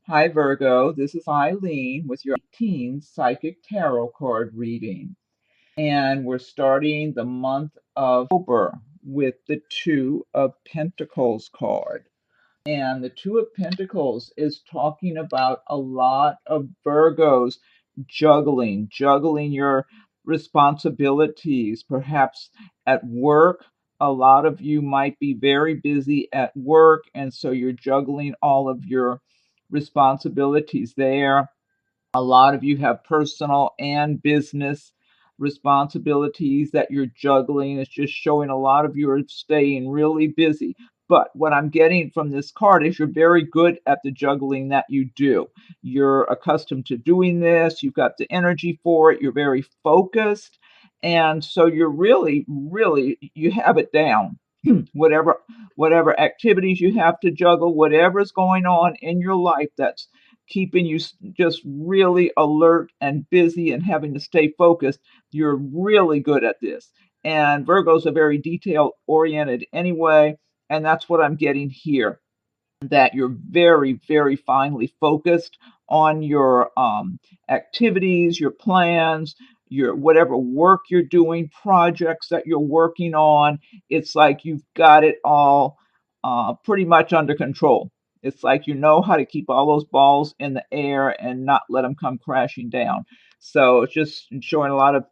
Hi, Virgo. This is Eileen with your 18 Psychic Tarot card reading. And we're starting the month of October with the Two of Pentacles card. And the Two of Pentacles is talking about a lot of Virgos juggling your responsibilities, perhaps at work. A lot of you might be very busy at work, and so you're juggling all of your responsibilities there. A lot of you have personal and business responsibilities that you're juggling. It's just showing a lot of you are staying really busy. But what I'm getting from this card is you're very good at the juggling that you do. You're accustomed to doing this, you've got the energy for it, you're very focused. And so you're really, you have it down. Whatever activities you have to juggle, whatever's going on in your life that's keeping you just really alert and busy and having to stay focused, you're really good at this. And Virgos are very detail oriented anyway, and that's what I'm getting here, that you're very finely focused on your activities, your plans, your whatever work you're doing, projects that you're working on. It's like you've got it all pretty much under control. It's like you know how to keep all those balls in the air and not let them come crashing down. So it's just showing a lot of,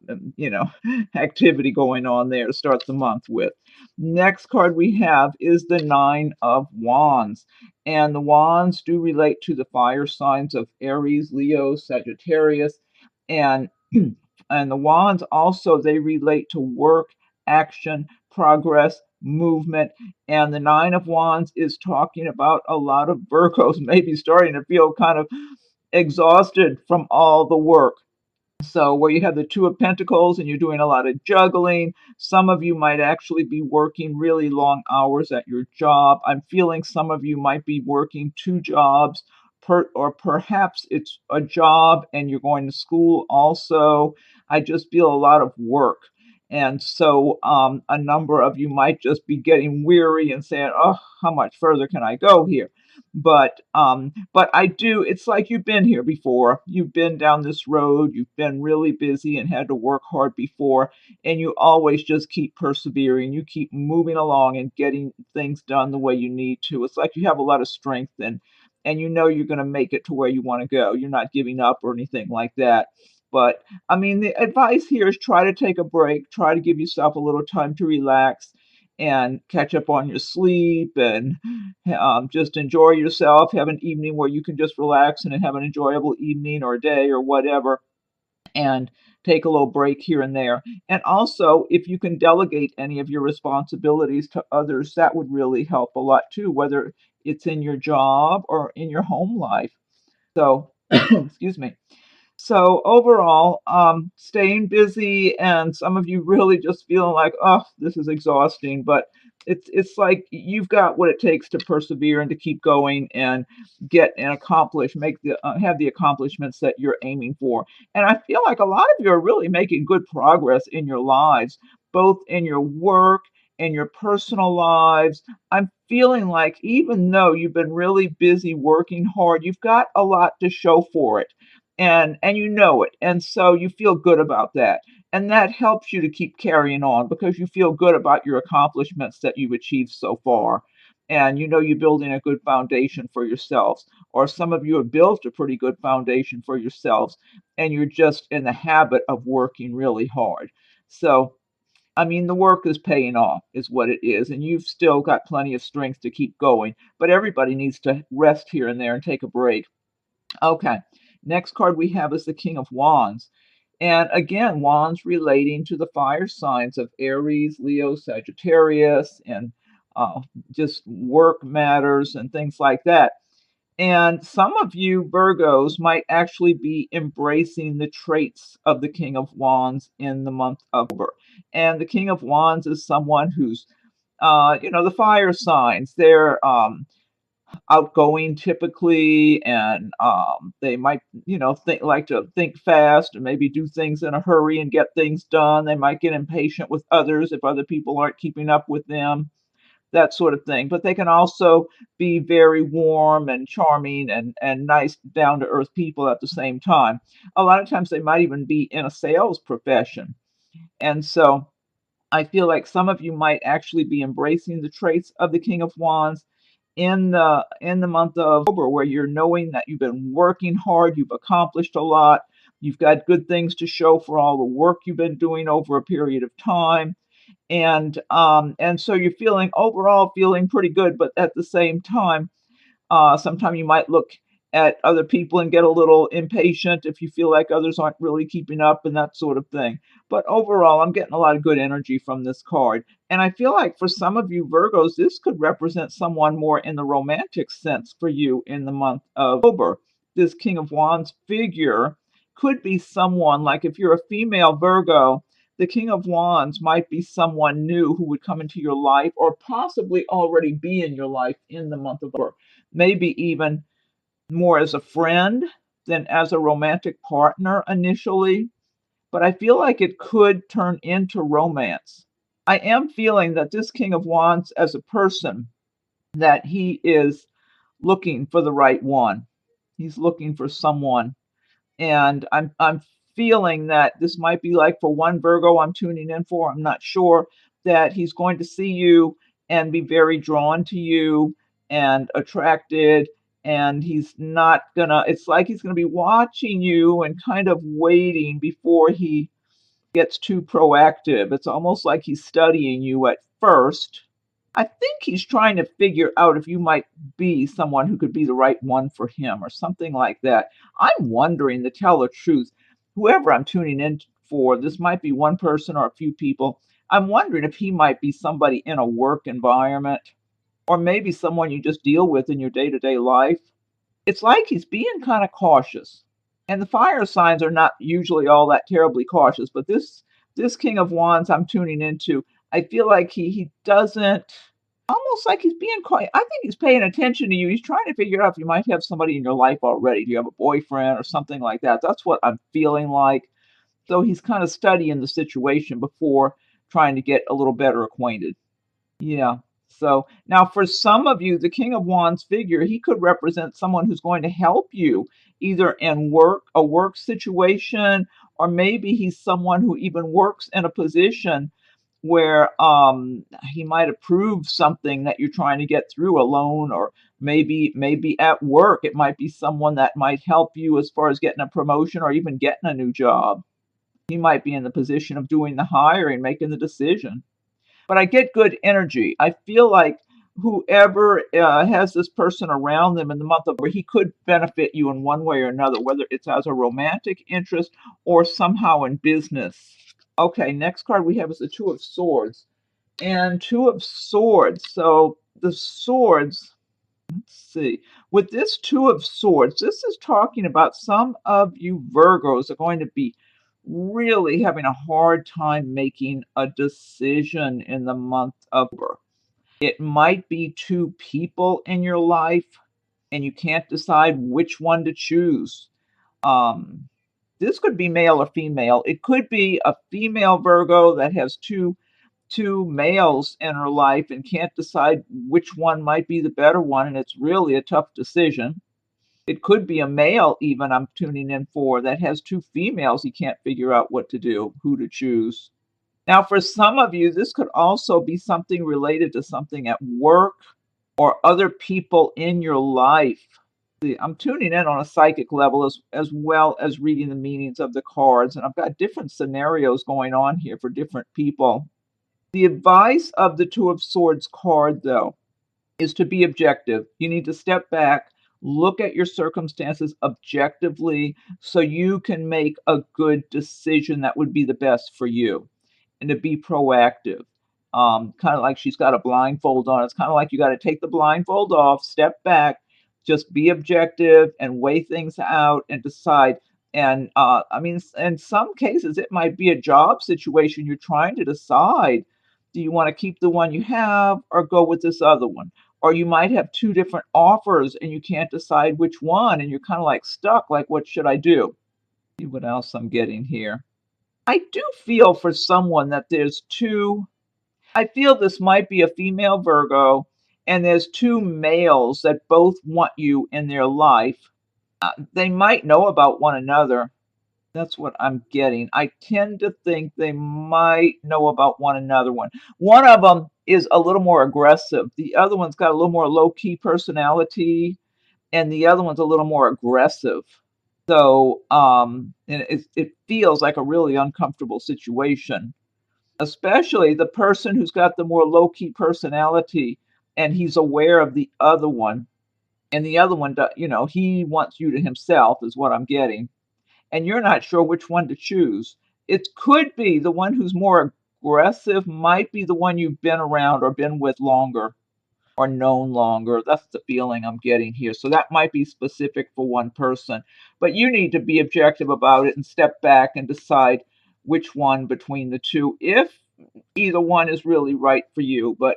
activity going on there to start the month with. Next card we have is the Nine of Wands. And the wands do relate to the fire signs of Aries, Leo, Sagittarius, and and the wands also they relate to work, action, progress, movement. And the Nine of Wands is talking about a lot of Virgos maybe starting to feel kind of exhausted from all the work. So, where you have the Two of Pentacles and you're doing a lot of juggling, some of you might actually be working really long hours at your job. I'm feeling some of you might be working two jobs, or perhaps it's a job and you're going to school also. I just feel a lot of work. And so, a number of you might just be getting weary and saying, "Oh, how much further can I go here?" But I do, it's like you've been here before. You've been down this road, you've been really busy and had to work hard before, and you always just keep persevering. You keep moving along and getting things done the way you need to. It's like you have a lot of strength, and you know you're going to make it to where you want to go. You're not giving up or anything like that. But I mean, the advice here is try to take a break, try to give yourself a little time to relax and catch up on your sleep, and just enjoy yourself. Have an evening where you can just relax and have an enjoyable evening or day or whatever, and take a little break here and there. And also, if you can delegate any of your responsibilities to others, that would really help a lot too, whether it's in your job or in your home life. So, excuse me. So overall, staying busy, and some of you really just feeling like, oh, this is exhausting. But it's like you've got what it takes to persevere and to keep going and get and accomplish, make the have the accomplishments that you're aiming for. And I feel like a lot of you are really making good progress in your lives, both in your work and your personal lives. I'm feeling like even though you've been really busy working hard, you've got a lot to show for it, and you know it, and so you feel good about that, and that helps you to keep carrying on because you feel good about your accomplishments that you've achieved so far, and you know you're building a good foundation for yourselves, or some of you have built a pretty good foundation for yourselves, and you're just in the habit of working really hard. So I mean, the work is paying off, is what it is, and you've still got plenty of strength to keep going, but everybody needs to rest here and there and take a break. Okay, next card we have is the King of Wands. And again, wands relating to the fire signs of Aries, Leo, Sagittarius, and just work matters and things like that. And some of you Virgos might actually be embracing the traits of the King of Wands in the month of October. And the King of Wands is someone who's, the fire signs. They're outgoing typically, and they might like to think fast and maybe do things in a hurry and get things done. They might get impatient with others if other people aren't keeping up with them, that sort of thing. But they can also be very warm and charming and nice, down to earth people at the same time. A lot of times they might even be in a sales profession. And so I feel like some of you might actually be embracing the traits of the King of Wands in the month of October, where you're knowing that you've been working hard, you've accomplished a lot, you've got good things to show for all the work you've been doing over a period of time, and so you're feeling overall feeling pretty good, but at the same time, sometimes you might look at other people and get a little impatient if you feel like others aren't really keeping up and that sort of thing. But overall, I'm getting a lot of good energy from this card. And I feel like for some of you Virgos, this could represent someone more in the romantic sense for you in the month of October. This King of Wands figure could be someone, like if you're a female Virgo, the King of Wands might be someone new who would come into your life or possibly already be in your life in the month of October, maybe even more as a friend than as a romantic partner initially, but I feel like it could turn into romance. I am feeling that this King of Wands as a person, that he is looking for the right one. He's looking for someone, and I'm feeling that this might be like for one Virgo I'm tuning in for, I'm not sure, that he's going to see you and be very drawn to you and attracted, and he's not gonna, it's like he's gonna be watching you and kind of waiting before he gets too proactive. It's almost like he's studying you at first. I think he's trying to figure out if you might be someone who could be the right one for him or something like that. I'm wondering, to tell the truth, whoever I'm tuning in for, this might be one person or a few people. I'm wondering if he might be somebody in a work environment or maybe someone you just deal with in your day to day life. It's like he's being kind of cautious. And the fire signs are not usually all that terribly cautious, but this King of Wands I'm tuning into, I feel like he doesn't, almost like he's being quiet. I think he's paying attention to you. He's trying to figure out if you might have somebody in your life already. Do you have a boyfriend or something like that? That's what I'm feeling like. So he's kind of studying the situation before trying to get a little better acquainted. Yeah. So now for some of you, the King of Wands figure, he could represent someone who's going to help you either in work, a work situation, or maybe he's someone who even works in a position where he might approve something that you're trying to get through, a loan, or maybe at work it might be someone that might help you as far as getting a promotion or even getting a new job. He might be in the position of doing the hiring, making the decision, but I get good energy. I feel like whoever has this person around them in the month of where he could benefit you in one way or another, whether it's as a romantic interest or somehow in business. Okay, next card we have is the Two of Swords. And Two of Swords. So the swords, let's see. With this Two of Swords, this is talking about some of you Virgos are going to be really having a hard time making a decision in the month of October. It might be two people in your life and you can't decide which one to choose. Um, this could be male or female. It could be a female Virgo that has two males in her life and can't decide which one might be the better one, and it's really a tough decision. It could be a male, even I'm tuning in for, that has two females. He can't figure out what to do, who to choose. Now, for some of you, this could also be something related to something at work or other people in your life. See, I'm tuning in on a psychic level as well as reading the meanings of the cards, and I've got different scenarios going on here for different people. The advice of the Two of Swords card, though, is to be objective. You need to step back, look at your circumstances objectively so you can make a good decision that would be the best for you, and to be proactive. Kind of like she's got a blindfold on. It's kind of like you got to take the blindfold off, step back, just be objective and weigh things out and decide. And I mean, in some cases, it might be a job situation. You're trying to decide, do you want to keep the one you have or go with this other one? Or you might have two different offers and you can't decide which one, and you're kind of like stuck, like, what should I do? See what else I'm getting here. I do feel for someone that there's two. I feel this might be a female Virgo, and there's two males that both want you in their life. They might know about one another. That's what I'm getting. I tend to think they might know about one another. One of them is a little more aggressive. The other one's got a little more low-key personality, and the other one's a little more aggressive. So, and it feels like a really uncomfortable situation, especially the person who's got the more low-key personality, and he's aware of the other one, and the other one, he wants you to himself, is what I'm getting, and you're not sure which one to choose. It could be the one who's more aggressive might be the one you've been around or been with longer or known longer. That's the feeling I'm getting here. So that might be specific for one person, but you need to be objective about it and step back and decide which one between the two, if either one is really right for you. But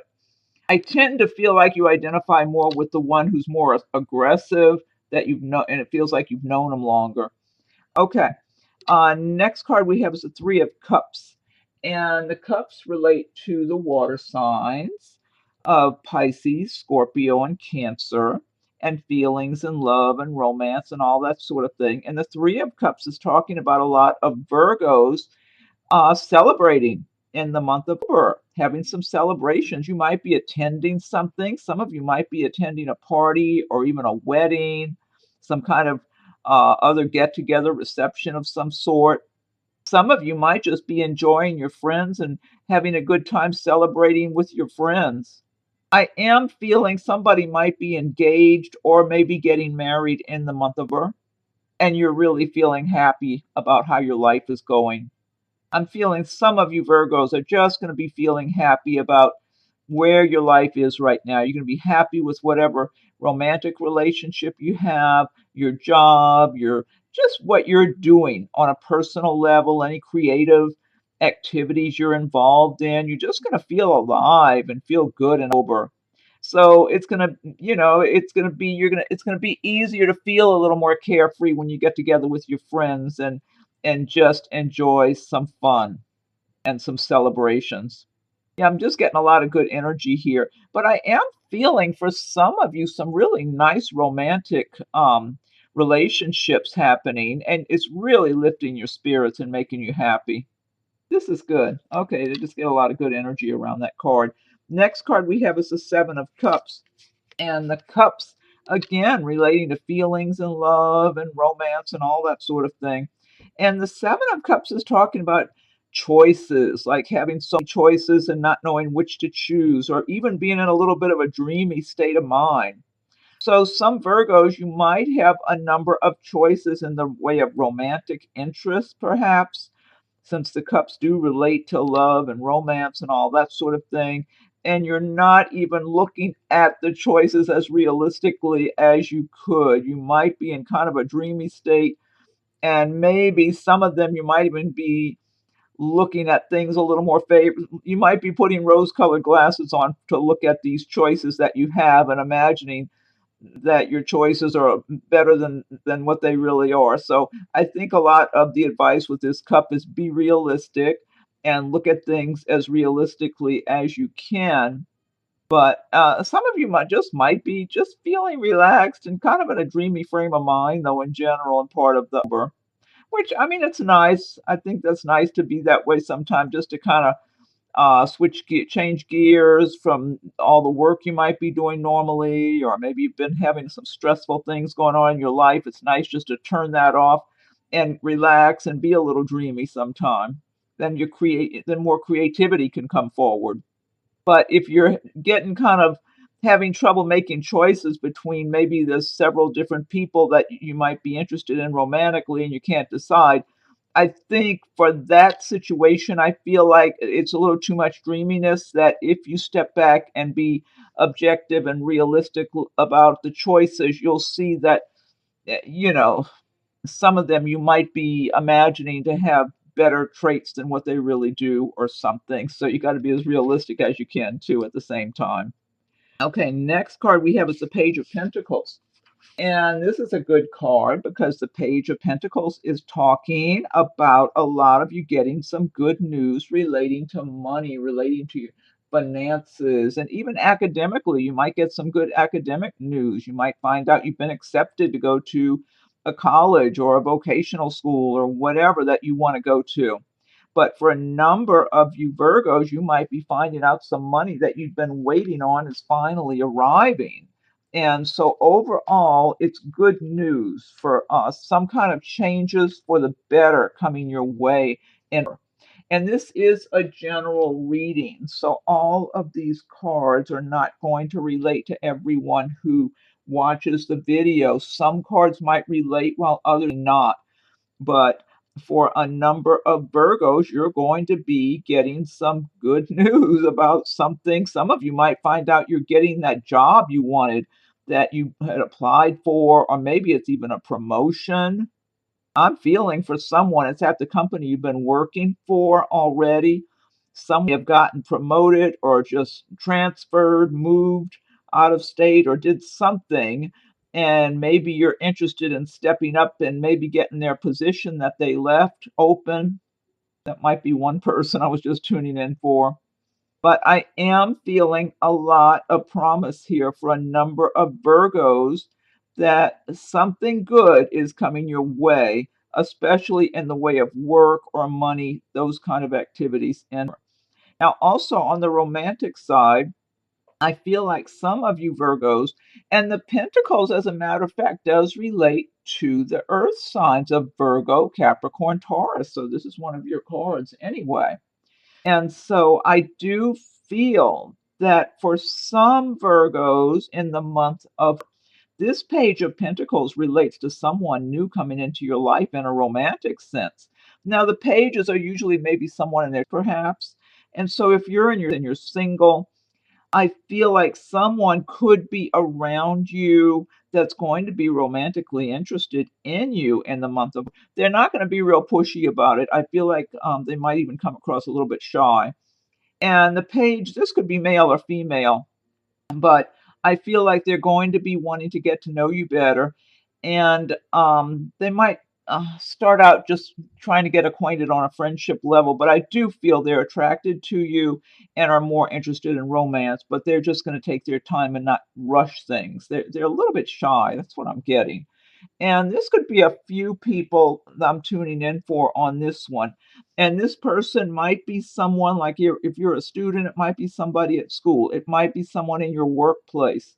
I tend to feel like you identify more with the one who's more aggressive, that you've known, and it feels like you've known them longer. Okay. Next card we have is the Three of Cups. And the cups relate to the water signs of Pisces, Scorpio, and Cancer, and feelings and love and romance and all that sort of thing. And the Three of Cups is talking about a lot of Virgos celebrating in the month of October, having some celebrations. You might be attending something. Some of you might be attending a party or even a wedding, some kind of other get together reception of some sort. Some of you might just be enjoying your friends and having a good time celebrating with your friends. I am feeling somebody might be engaged or maybe getting married in the month of October, and you're really feeling happy about how your life is going. I'm feeling some of you Virgos are just going to be feeling happy about where your life is right now. You're going to be happy with whatever romantic relationship you have, your job, your just what you're doing on a personal level, any creative activities you're involved in. You're just going to feel alive and feel good and over. So it's going to, it's going to be it's going to be easier to feel a little more carefree when you get together with your friends and just enjoy some fun and some celebrations. Yeah, I'm just getting a lot of good energy here, but I am feeling for some of you some really nice romantic relationships happening, and it's really lifting your spirits and making you happy. This is good. Okay, they just get a lot of good energy around that card. Next card we have is the Seven of Cups. And the cups, again, relating to feelings and love and romance and all that sort of thing. And the Seven of Cups is talking about choices, like having so many choices and not knowing which to choose, or even being in a little bit of a dreamy state of mind. So, some Virgos, you might have a number of choices in the way of romantic interests, perhaps, since the cups do relate to love and romance and all that sort of thing. And you're not even looking at the choices as realistically as you could. You might be in kind of a dreamy state, and maybe some of them you might even be looking at things a little more you might be putting rose-colored glasses on to look at these choices that you have and imagining that your choices are better than what they really are. So I think a lot of the advice with this cup is be realistic and look at things as realistically as you can. But some of you might be just feeling relaxed and kind of in a dreamy frame of mind, though, in general, and part of the Uber. Which, I mean, it's nice. I think that's nice to be that way sometimes, just to kind of change gears from all the work you might be doing normally, or maybe you've been having some stressful things going on in your life. It's nice just to turn that off and relax and be a little dreamy sometime. Then more creativity can come forward. But if you're getting kind of having trouble making choices between maybe there's several different people that you might be interested in romantically and you can't decide, I think for that situation, I feel like it's a little too much dreaminess, that if you step back and be objective and realistic about the choices, you'll see that, some of them you might be imagining to have better traits than what they really do or something. So you got to be as realistic as you can too at the same time. Okay, next card we have is the Page of Pentacles. And this is a good card because the Page of Pentacles is talking about a lot of you getting some good news relating to money, relating to finances, and even academically, you might get some good academic news. You might find out you've been accepted to go to a college or a vocational school or whatever that you want to go to. But for a number of you Virgos, you might be finding out some money that you've been waiting on is finally arriving. And so overall, it's good news for us. Some kind of changes for the better coming your way. And this is a general reading. So all of these cards are not going to relate to everyone who watches the video. Some cards might relate while others not. But for a number of Virgos, you're going to be getting some good news about something. Some of you might find out you're getting that job you wanted that you had applied for, or maybe it's even a promotion. I'm feeling for someone, it's at the company you've been working for already. Some have gotten promoted or just transferred, moved out of state, or did something. And maybe you're interested in stepping up and maybe getting their position that they left open. That might be one person I was just tuning in for. But I am feeling a lot of promise here for a number of Virgos that something good is coming your way, especially in the way of work or money, those kind of activities. And now, also on the romantic side, I feel like some of you Virgos, and the Pentacles, as a matter of fact, does relate to the earth signs of Virgo, Capricorn, Taurus. So this is one of your cards anyway. And so I do feel that for some Virgos in the month of this Page of Pentacles relates to someone new coming into your life in a romantic sense. Now, the pages are usually maybe someone in there, perhaps. And so if you're and you're single, I feel like someone could be around you that's going to be romantically interested in you in the month of. They're not going to be real pushy about it. I feel like they might even come across a little bit shy. And the page, this could be male or female, but I feel like they're going to be wanting to get to know you better. And they might start out just trying to get acquainted on a friendship level, but I do feel they're attracted to you and are more interested in romance, but they're just going to take their time and not rush things. They're a little bit shy. That's what I'm getting. And this could be a few people that I'm tuning in for on this one. And this person might be someone like if you're a student, it might be somebody at school. It might be someone in your workplace.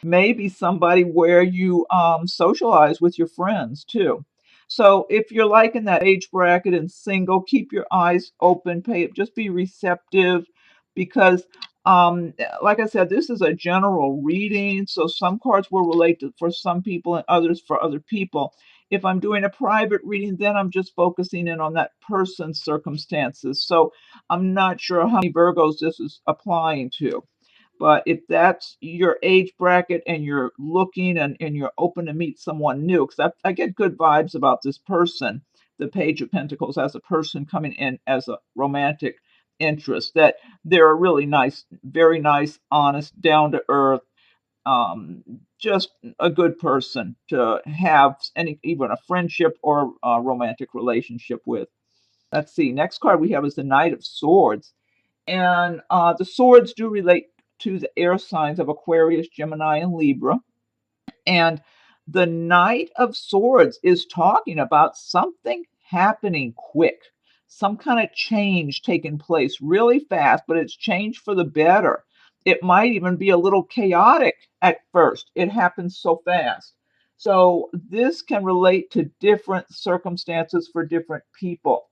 Maybe somebody where you socialize with your friends too. So if you're like in that age bracket and single, keep your eyes open, just be receptive because like I said, this is a general reading, so some cards will relate to for some people and others for other people. If I'm doing a private reading, then I'm just focusing in on that person's circumstances. So I'm not sure how many Virgos this is applying to. But if that's your age bracket and you're looking and you're open to meet someone new, because I get good vibes about this person, the Page of Pentacles, as a person coming in as a romantic interest, that they're a really nice, very nice, honest, down to earth, um, just a good person to have even a friendship or a romantic relationship with. Let's see. Next card we have is the Knight of Swords. And the swords do relate to the air signs of Aquarius, Gemini, and Libra. And the Knight of Swords is talking about something happening quick, some kind of change taking place really fast, but it's change for the better. It might even be a little chaotic at first. It happens so fast. So this can relate to different circumstances for different people.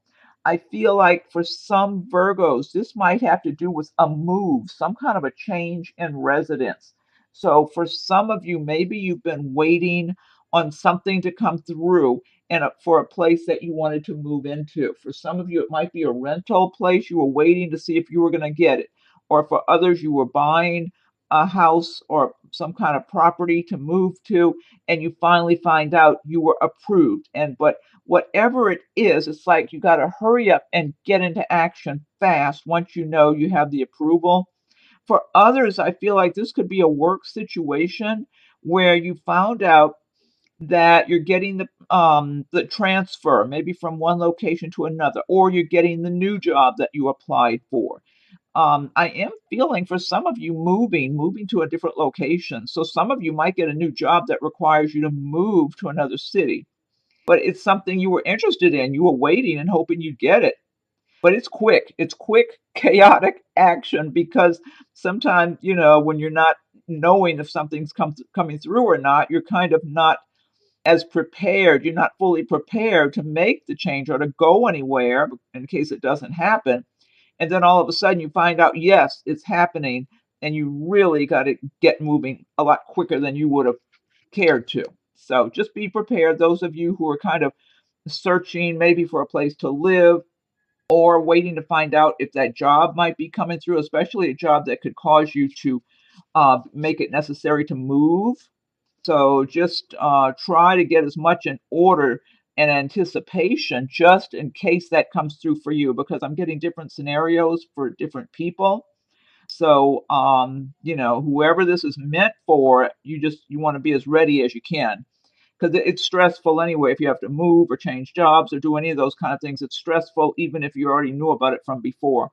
I feel like for some Virgos, this might have to do with a move, some kind of a change in residence. So for some of you, maybe you've been waiting on something to come through and for a place that you wanted to move into. For some of you, it might be a rental place. You were waiting to see if you were going to get it. Or for others, you were buying a house or some kind of property to move to, and you finally find out you were approved. But whatever it is, it's like you got to hurry up and get into action fast once you know you have the approval. For others, I feel like this could be a work situation where you found out that you're getting the transfer, maybe from one location to another, or you're getting the new job that you applied for. I am feeling for some of you moving to a different location. So some of you might get a new job that requires you to move to another city, but it's something you were interested in. You were waiting and hoping you'd get it. But it's quick. It's quick, chaotic action because sometimes, when you're not knowing if something's coming through or not, you're kind of not as prepared. You're not fully prepared to make the change or to go anywhere in case it doesn't happen. And then all of a sudden you find out, yes, it's happening, and you really got to get moving a lot quicker than you would have cared to. So just be prepared. Those of you who are kind of searching maybe for a place to live or waiting to find out if that job might be coming through, especially a job that could cause you to make it necessary to move. So just try to get as much in order and anticipation just in case that comes through for you, because I'm getting different scenarios for different people. So, whoever this is meant for, you want to be as ready as you can, because it's stressful anyway. If you have to move or change jobs or do any of those kind of things, it's stressful even if you already knew about it from before.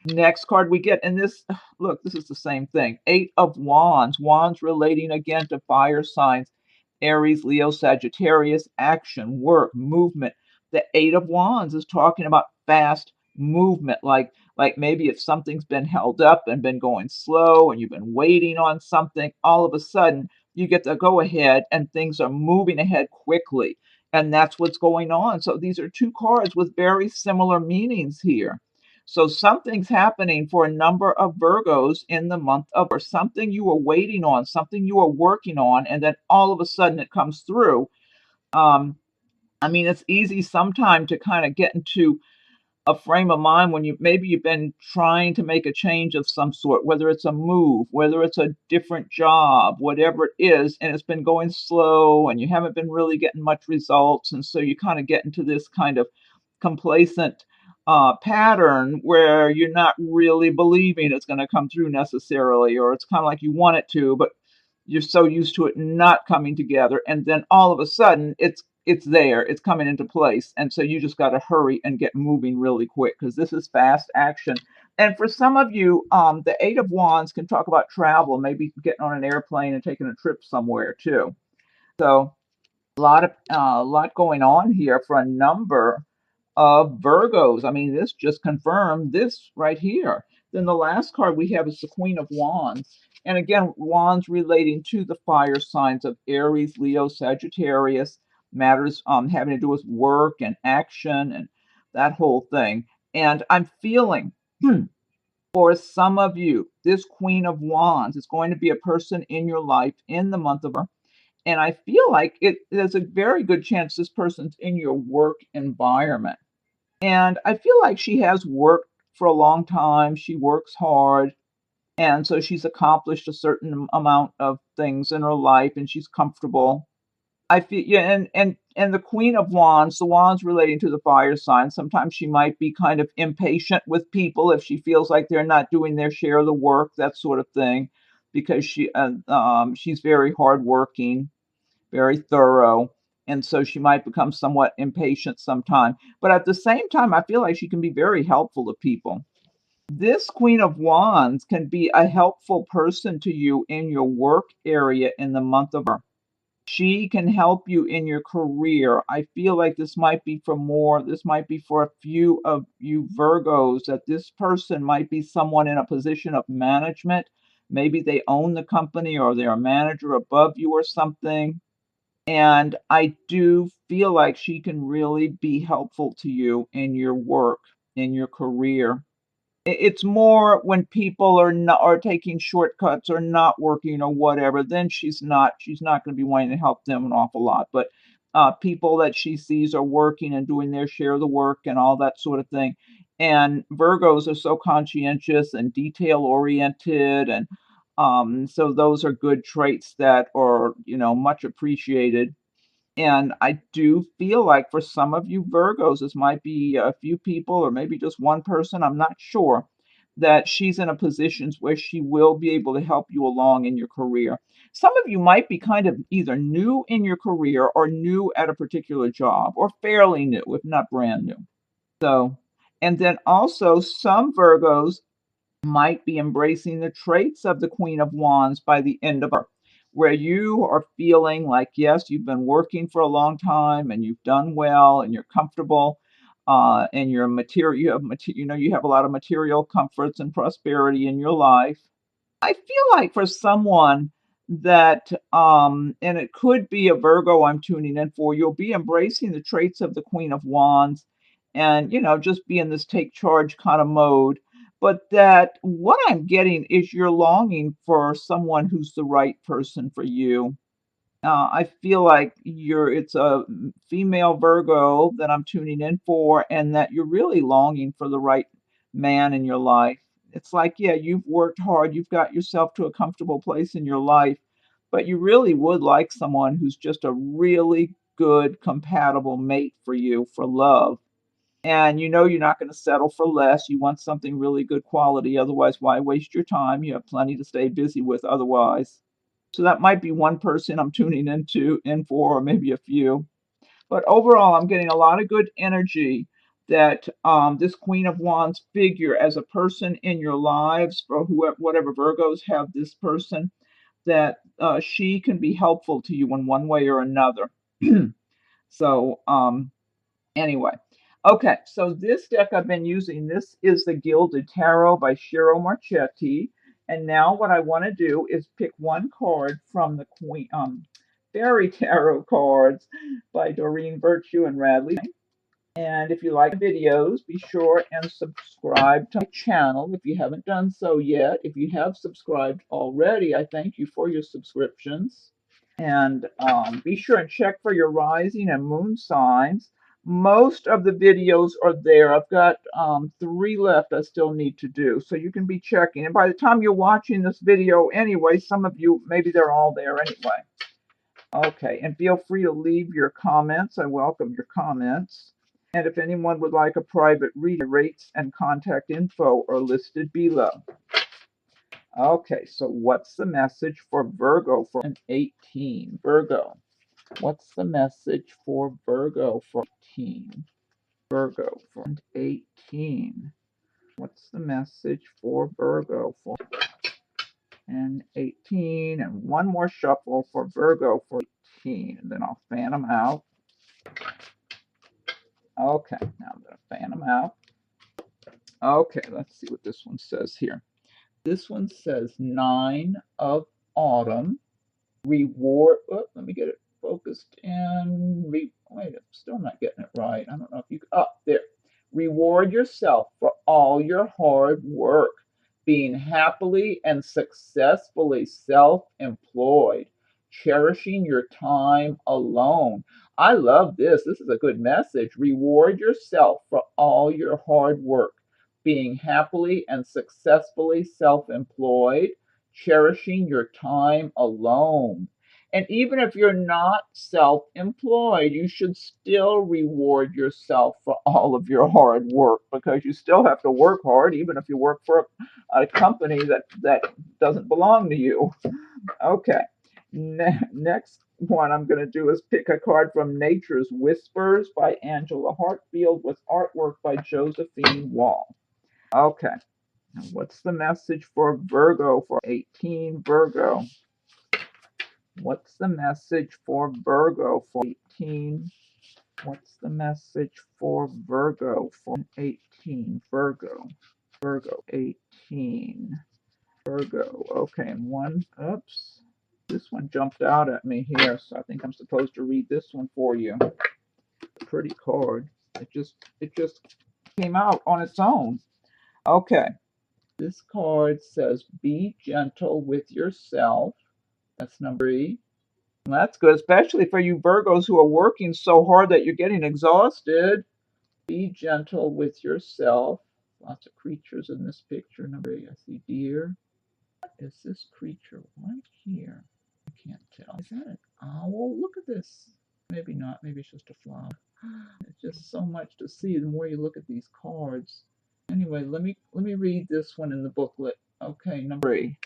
Next card we get, and this, look, this is the same thing. Eight of Wands, wands relating again to fire signs, Aries, Leo, Sagittarius, action, work, movement. The Eight of Wands is talking about fast movement, like maybe if something's been held up and been going slow and you've been waiting on something, all of a sudden you get to go ahead and things are moving ahead quickly. And that's what's going on. So these are two cards with very similar meanings here. So something's happening for a number of Virgos in the month of, or something you were waiting on, something you were working on, and then all of a sudden it comes through. Um, I mean, it's easy sometime to kind of get into a frame of mind when you've been trying to make a change of some sort, whether it's a move, whether it's a different job, whatever it is, and it's been going slow and you haven't been really getting much results. And so you kind of get into this kind of complacent pattern where you're not really believing it's going to come through necessarily, or it's kind of like you want it to, but you're so used to it not coming together, and then all of a sudden it's there, it's coming into place, and so you just got to hurry and get moving really quick because this is fast action. And for some of you, the Eight of Wands can talk about travel, maybe getting on an airplane and taking a trip somewhere too. So a lot going on here for a number of Virgos. I mean, this just confirmed this right here. Then the last card we have is the Queen of Wands. And again, wands relating to the fire signs of Aries, Leo, Sagittarius, matters having to do with work and action and that whole thing. And I'm feeling, for some of you, this Queen of Wands is going to be a person in your life in the month of, and I feel like there's a very good chance this person's in your work environment. And I feel like she has worked for a long time. She works hard. And so she's accomplished a certain amount of things in her life and she's comfortable. I feel, yeah, and the Queen of Wands, the wands relating to the fire sign, sometimes she might be kind of impatient with people if she feels like they're not doing their share of the work, that sort of thing, because she's very hardworking, very thorough, and so she might become somewhat impatient sometime. But at the same time, I feel like she can be very helpful to people. This Queen of Wands can be a helpful person to you in your work area in the month of her. She can help you in your career. I feel like this might be for a few of you Virgos, that this person might be someone in a position of management. Maybe they own the company or they're a manager above you or something. And I do feel like she can really be helpful to you in your work, in your career. It's more when people are taking shortcuts or not working or whatever, then she's not going to be wanting to help them an awful lot. But people that she sees are working and doing their share of the work and all that sort of thing. And Virgos are so conscientious and detail oriented, and so those are good traits that are much appreciated. And I do feel like for some of you Virgos, this might be a few people or maybe just one person, I'm not sure, that she's in a position where she will be able to help you along in your career. Some of you might be kind of either new in your career or new at a particular job, or fairly new, if not brand new. So, and then also some Virgos, might be embracing the traits of the Queen of Wands by the end of her, where you are feeling like, yes, you've been working for a long time and you've done well and you're comfortable, and you're material, you have a lot of material comforts and prosperity in your life. I feel like for someone that, and it could be a Virgo I'm tuning in for, you'll be embracing the traits of the Queen of Wands and, just be in this take charge kind of mode. But that what I'm getting is you're longing for someone who's the right person for you. I feel like it's a female Virgo that I'm tuning in for, and that you're really longing for the right man in your life. It's like, yeah, you've worked hard, you've got yourself to a comfortable place in your life, but you really would like someone who's just a really good, compatible mate for you for love. And you're not going to settle for less. You want something really good quality. Otherwise, why waste your time? You have plenty to stay busy with otherwise. So that might be one person I'm tuning in for, or maybe a few. But overall, I'm getting a lot of good energy that this Queen of Wands figure as a person in your lives, for whoever, whatever Virgos have this person, that she can be helpful to you in one way or another. So, anyway, okay, so this deck I've been using, this is the Gilded Tarot by Shiro Marchetti. And now what I want to do is pick one card from the Fairy Tarot cards by Doreen Virtue and Radley. And if you like videos, be sure and subscribe to my channel if you haven't done so yet. If you have subscribed already, I thank you for your subscriptions. And be sure and check for your rising and moon signs. Most of the videos are there. I've got 3 left I still need to do. So you can be checking. And by the time you're watching this video anyway, some of you, maybe they're all there anyway. Okay, and feel free to leave your comments. I welcome your comments. And if anyone would like a private reading, rates and contact info are listed below. Okay, so what's the message for Virgo for an 18? Virgo. What's the message for Virgo for 18? Virgo for an 18. What's the message for Virgo for an 18? And one more shuffle for Virgo for 18. And then I'll fan them out. Okay, now I'm going to fan them out. Okay, let's see what this one says here. This one says 9 of Autumn. Reward. Oh, let me get it focused in. Wait, I'm still not getting it right. I don't know if you. Oh, there. Reward yourself for all your hard work, being happily and successfully self-employed, cherishing your time alone. I love this. This is a good message. Reward yourself for all your hard work, being happily and successfully self-employed, cherishing your time alone. And even if you're not self-employed, you should still reward yourself for all of your hard work, because you still have to work hard, even if you work for a company that doesn't belong to you. Okay. Next one I'm going to do is pick a card from Nature's Whispers by Angela Hartfield with artwork by Josephine Wall. Okay. What's the message for Virgo for 18? Virgo. What's the message for Virgo for 18? What's the message for Virgo for 18? Virgo. Virgo 18. Virgo. Okay, and one. Oops. This one jumped out at me here, so I think I'm supposed to read this one for you. Pretty card. It just came out on its own. Okay. This card says, be gentle with yourself. That's number 3. Well, that's good, especially for you Virgos who are working so hard that you're getting exhausted. Be gentle with yourself. Lots of creatures in this picture. Number 8, I see deer. What is this creature right here? I can't tell. Is that an owl? Look at this. Maybe not. Maybe it's just a flower. It's just so much to see the more you look at these cards. Anyway, let me read this one in the booklet. Okay, number 3.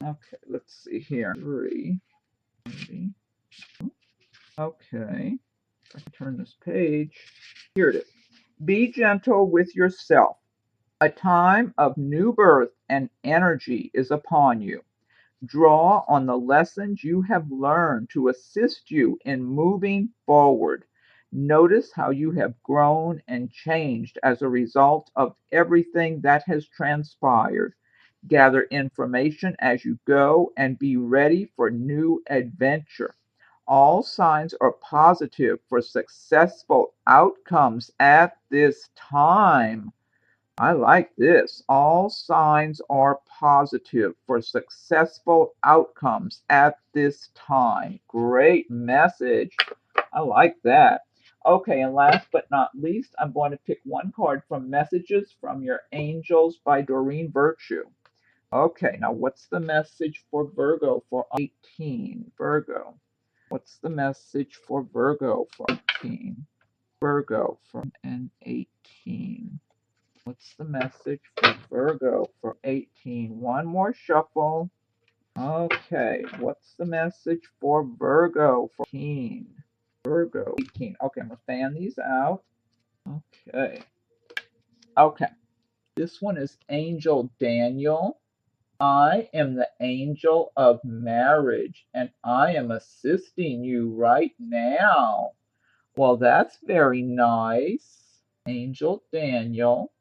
Okay, let's see here. 3. Okay, if I can turn this page. Here it is. Be gentle with yourself. A time of new birth and energy is upon you. Draw on the lessons you have learned to assist you in moving forward. Notice how you have grown and changed as a result of everything that has transpired. Gather information as you go and be ready for new adventure. All signs are positive for successful outcomes at this time. I like this. All signs are positive for successful outcomes at this time. Great message. I like that. Okay, and last but not least, I'm going to pick one card from Messages from Your Angels by Doreen Virtue. Okay, now what's the message for Virgo for 18? Virgo. What's the message for Virgo for 18? Virgo from an 18. What's the message for Virgo for 18? One more shuffle. Okay, what's the message for Virgo for 18? Virgo 18. Okay, I'm going to fan these out. Okay. Okay. This one is Angel Daniel. I am the angel of marriage, and I am assisting you right now. Well, that's very nice. Angel Daniel.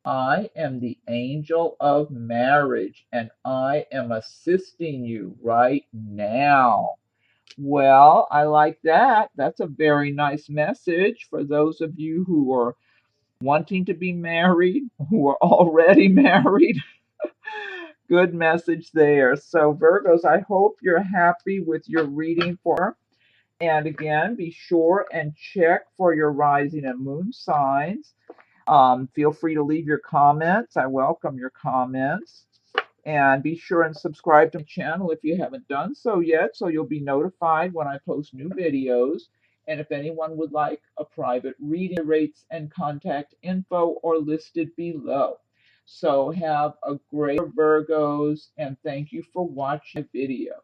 I am the angel of marriage, and I am assisting you right now. Well, I like that. That's a very nice message for those of you who are wanting to be married, who are already married. Good message there. So, Virgos, I hope you're happy with your reading for. And again, be sure and check for your rising and moon signs. Feel free to leave your comments. I welcome your comments. And be sure and subscribe to my channel if you haven't done so yet, so you'll be notified when I post new videos. And if anyone would like a private reading, rates and contact info are listed below. So have a great Virgos, and thank you for watching the video.